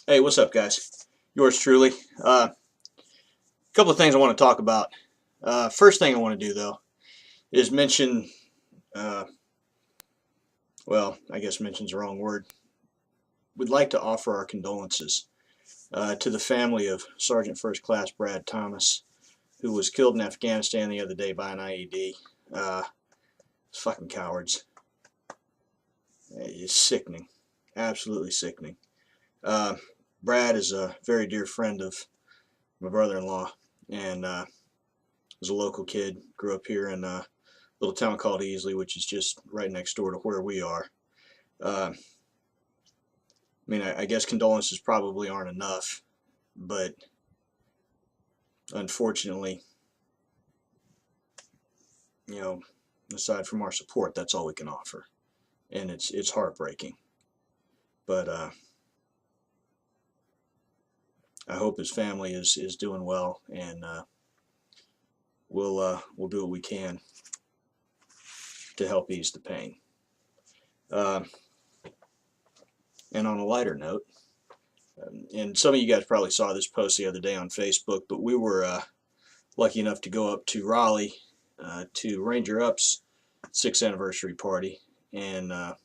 Hey, what's up, guys? Yours truly. A couple of things I want to talk about. First thing I want to do, though, is mention, uh, well, I guess mention's the wrong word. We'd like to offer our condolences to the family of Sergeant First Class Brad Thomas, who was killed in Afghanistan the other day by an IED. Fucking cowards. It's sickening. Absolutely sickening. Uh, Brad is a very dear friend of my brother-in-law, and was a local kid. Grew up here in a little town called Easley, which is just right next door to where we are. I mean, I guess condolences probably aren't enough, but unfortunately, you know, aside from our support, that's all we can offer, and it's heartbreaking. But I hope his family is doing well, and we'll do what we can to help ease the pain. And on a lighter note, and some of you guys probably saw this post the other day on Facebook, but we were lucky enough to go up to Raleigh to Ranger Up's 6th anniversary party, and that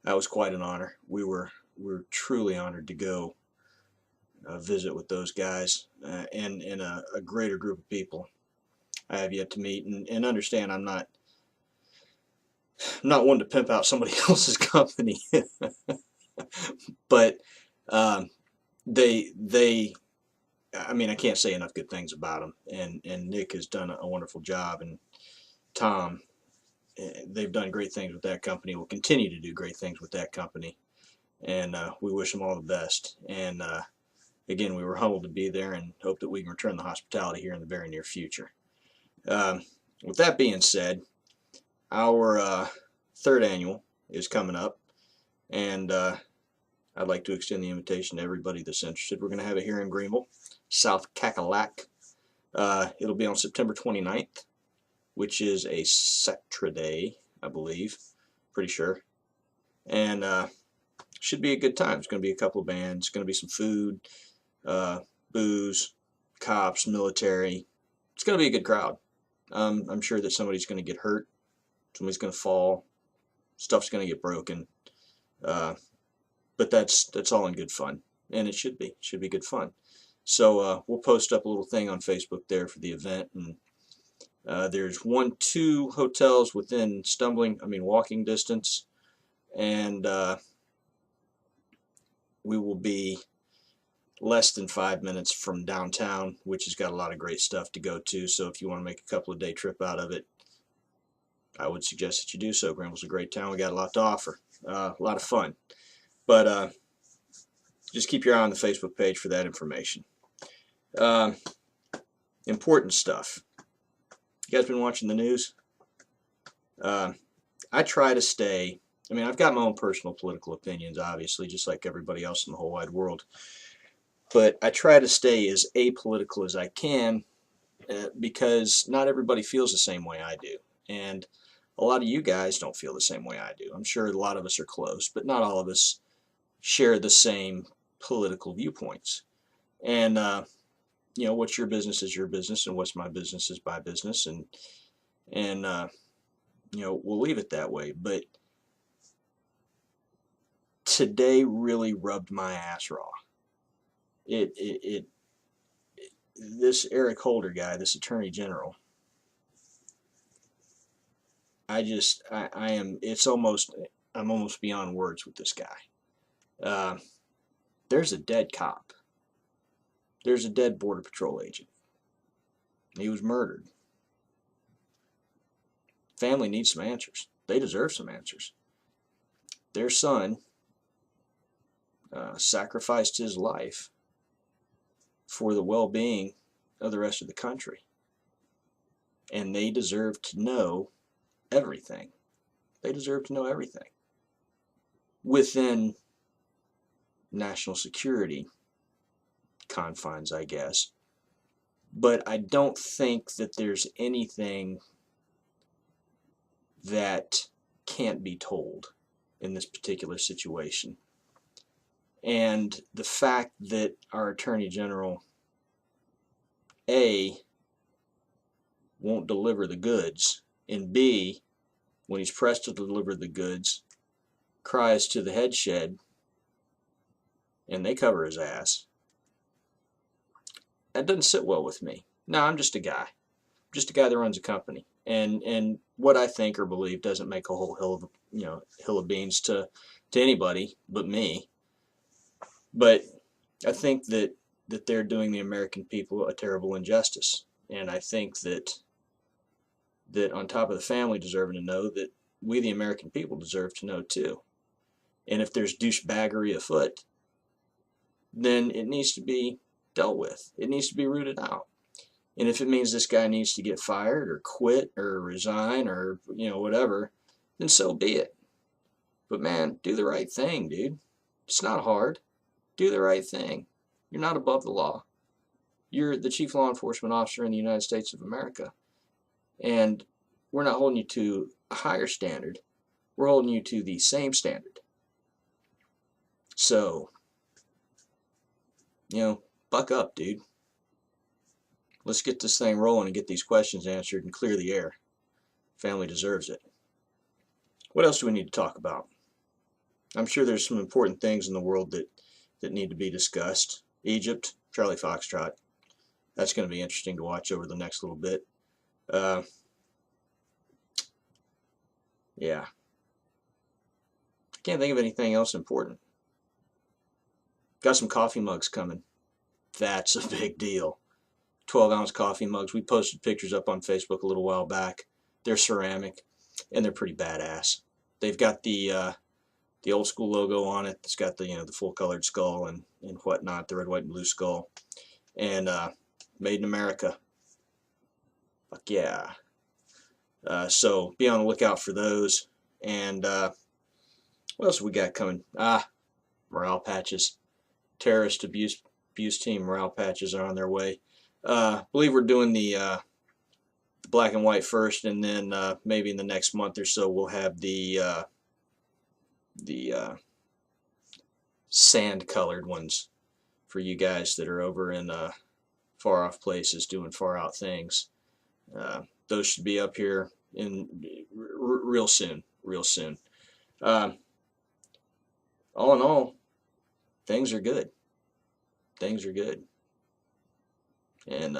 was quite an honor. We were truly honored to go visit with those guys and a greater group of people I have yet to meet. And understand, I'm not one to pimp out somebody else's company, but they I mean, I can't say enough good things about them, and Nick has done a wonderful job, and Tom, they've done great things with that company, will continue to do great things with that company, and we wish them all the best. And again, we were humbled to be there and hope that we can return the hospitality here in the very near future. With that being said, our third annual is coming up, and I'd like to extend the invitation to everybody that's interested. We're going to have it here in Greenville, South Cackalack. It'll be on September 29th, which is a Saturday, I believe. Pretty sure. And should be a good time. It's going to be a couple of bands. It's going to be some food, booze, cops, military. It's going to be a good crowd. I'm sure that somebody's going to get hurt. Somebody's going to fall. Stuff's going to get broken. But that's all in good fun. And it should be. It should be good fun. So we'll post up a little thing on Facebook there for the event, and there's 2 hotels within walking distance, and we will be less than 5 minutes from downtown, which has got a lot of great stuff to go to. So if you want to make a couple of day trip out of it, I would suggest that you do so. Greenville's a great town. We got a lot to offer, a lot of fun. But just keep your eye on the Facebook page for that information. Important stuff. You guys been watching the news? I try to stay, I've got my own personal political opinions, obviously, just like everybody else in the whole wide world. But I try to stay as apolitical as I can because not everybody feels the same way I do. And a lot of you guys don't feel the same way I do. I'm sure a lot of us are close, but not all of us share the same political viewpoints. And what's your business is your business, and what's my business is my business, and we'll leave it that way. But today really rubbed my ass raw. This Eric Holder guy, this Attorney General, I'm almost beyond words with this guy. There's a dead cop. There's a dead Border Patrol agent. He was murdered. Family needs some answers. They deserve some answers. Their son sacrificed his life for the well-being of the rest of the country. And they deserve to know everything. They deserve to know everything. Within national security confines, I guess. But I don't think that there's anything that can't be told in this particular situation. And the fact that our Attorney General, A, won't deliver the goods, and B, when he's pressed to deliver the goods, cries to the head shed, and they cover his ass. That doesn't sit well with me. No, I'm just a guy. Just a guy that runs a company. And what I think or believe doesn't make a whole hill of beans to anybody but me. But I think that they're doing the American people a terrible injustice. And I think that on top of the family deserving to know, that we the American people deserve to know too. And if there's douchebaggery afoot, then it needs to be dealt with. It needs to be rooted out. And if it means this guy needs to get fired or quit or resign or whatever, then so be it. But man, do the right thing, dude. It's not hard. Do the right thing. You're not above the law. You're the chief law enforcement officer in the United States of America. And we're not holding you to a higher standard. We're holding you to the same standard. So, buck up, dude. Let's get this thing rolling and get these questions answered and clear the air. Family deserves it. What else do we need to talk about? I'm sure there's some important things in the world that need to be discussed. Egypt, Charlie Foxtrot. That's going to be interesting to watch over the next little bit. Yeah. I can't think of anything else important. Got some coffee mugs coming. That's a big deal. 12-ounce coffee mugs. We posted pictures up on Facebook a little while back. They're ceramic, and they're pretty badass. They've got the old school logo on it. It's got the full-colored skull and whatnot, the red, white, and blue skull, and made in America. Fuck yeah. So be on the lookout for those. And what else have we got coming? Morale patches. Terrorist abuse team morale patches are on their way. Believe we're doing the black and white first, and then maybe in the next month or so we'll have the sand colored ones for you guys that are over in far off places doing far out things. Those should be up here in real soon. All in all, things are good. And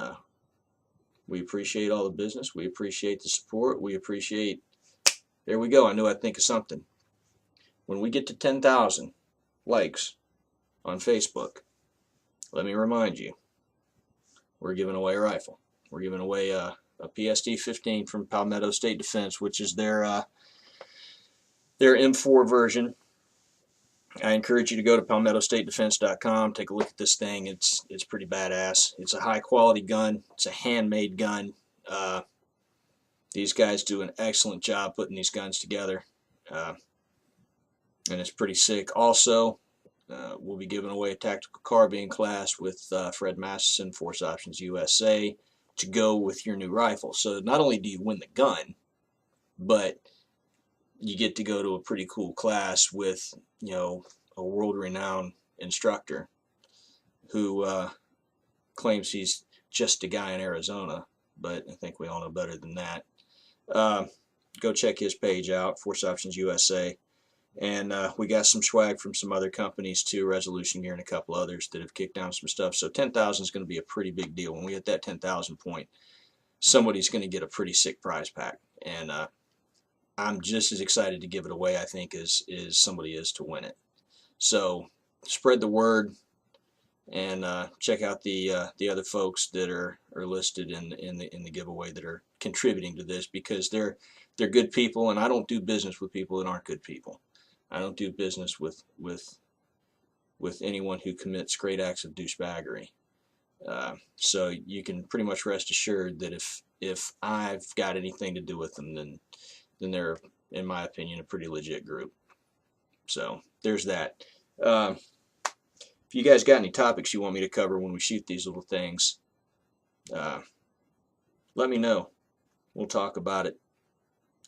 we appreciate all the business. We appreciate the support. We appreciate, there we go, I knew I'd think of something. When we get to 10,000 likes on Facebook, let me remind you, we're giving away a rifle. We're giving away a PSD-15 from Palmetto State Defense, which is their M4 version. I encourage you to go to palmettostatedefense.com, take a look at this thing. It's pretty badass. It's a high quality gun. It's a handmade gun. These guys do an excellent job putting these guns together, and it's pretty sick. Also, we'll be giving away a tactical carbine class with Fred Masterson, Force Options USA, to go with your new rifle. So not only do you win the gun, but you get to go to a pretty cool class with, a world-renowned instructor who claims he's just a guy in Arizona, but I think we all know better than that. Go check his page out, Force Options USA. And we got some swag from some other companies too, Resolution Gear and a couple others that have kicked down some stuff. So 10,000 is going to be a pretty big deal. When we hit that 10,000 point, somebody's going to get a pretty sick prize pack. And I'm just as excited to give it away, I think, as somebody is to win it. So spread the word and check out the other folks that are listed in the giveaway that are contributing to this, because they're good people, and I don't do business with people that aren't good people. I don't do business with anyone who commits great acts of douchebaggery. So you can pretty much rest assured that if I've got anything to do with them, then they're, in my opinion, a pretty legit group. So there's that. If you guys got any topics you want me to cover when we shoot these little things, let me know. We'll talk about it.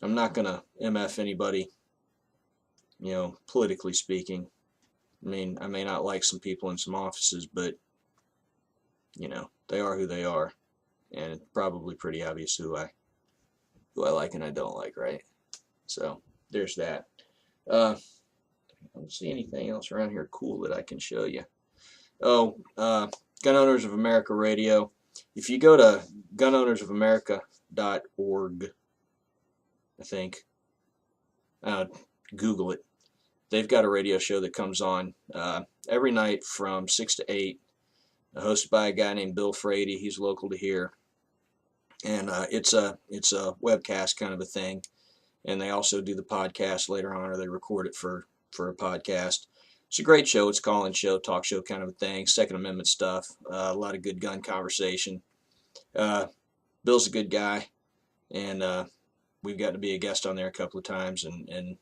I'm not going to MF anybody, politically speaking. I mean, I may not like some people in some offices, but you know, they are who they are, and it's probably pretty obvious who I like and I don't like, right? So there's that. I don't see anything else around here cool that I can show you. Oh, Gun Owners of America Radio. If you go to gunownersofamerica.org, I think, Google it. They've got a radio show that comes on every night from 6 to 8, hosted by a guy named Bill Frady. He's local to here, and it's a webcast kind of a thing. And they also do the podcast later on, or they record it for a podcast. It's a great show. It's a call-in show, talk show kind of a thing. Second Amendment stuff. A lot of good gun conversation. Bill's a good guy, and we've gotten to be a guest on there a couple of times, and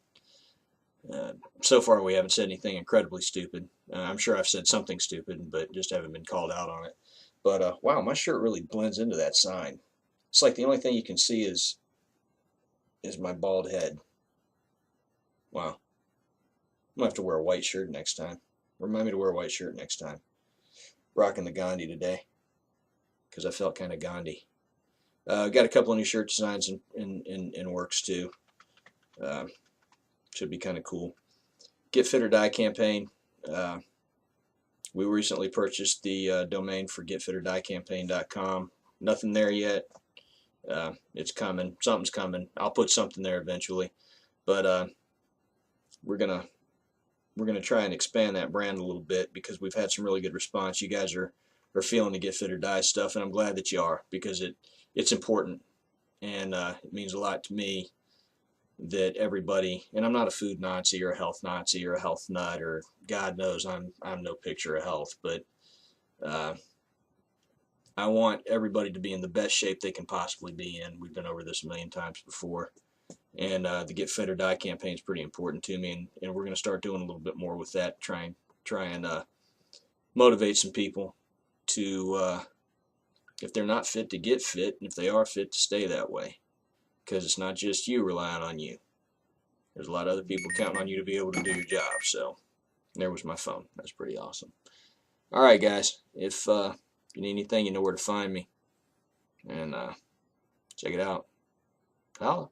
so far we haven't said anything incredibly stupid. I'm sure I've said something stupid, but just haven't been called out on it. But wow, my shirt really blends into that sign. It's like the only thing you can see is my bald head. Wow. I'm going to have to wear a white shirt next time. Remind me to wear a white shirt next time. Rocking the Gandhi today, because I felt kind of Gandhi. Got a couple of new shirt designs in works too. Should be kind of cool. Get Fit or Die campaign. We recently purchased the domain for getfitordiecampaign.com. Nothing there yet. It's coming. Something's coming. I'll put something there eventually. But we're gonna try and expand that brand a little bit, because we've had some really good response. You guys are feeling the Get Fit or Die stuff, and I'm glad that you are, because it's important, and it means a lot to me that everybody, and I'm not a food Nazi or a health Nazi or a health nut, or God knows I'm no picture of health, but I want everybody to be in the best shape they can possibly be in. We've been over this a million times before, and the Get Fit or Die campaign is pretty important to me, and we're going to start doing a little bit more with that, try and motivate some people to, if they're not fit, to get fit, and if they are fit, to stay that way, because it's not just you relying on you. There's a lot of other people counting on you to be able to do your job. So there was my phone. That's pretty awesome. All right, guys, if you need anything, you know where to find me, and check it out. Holla.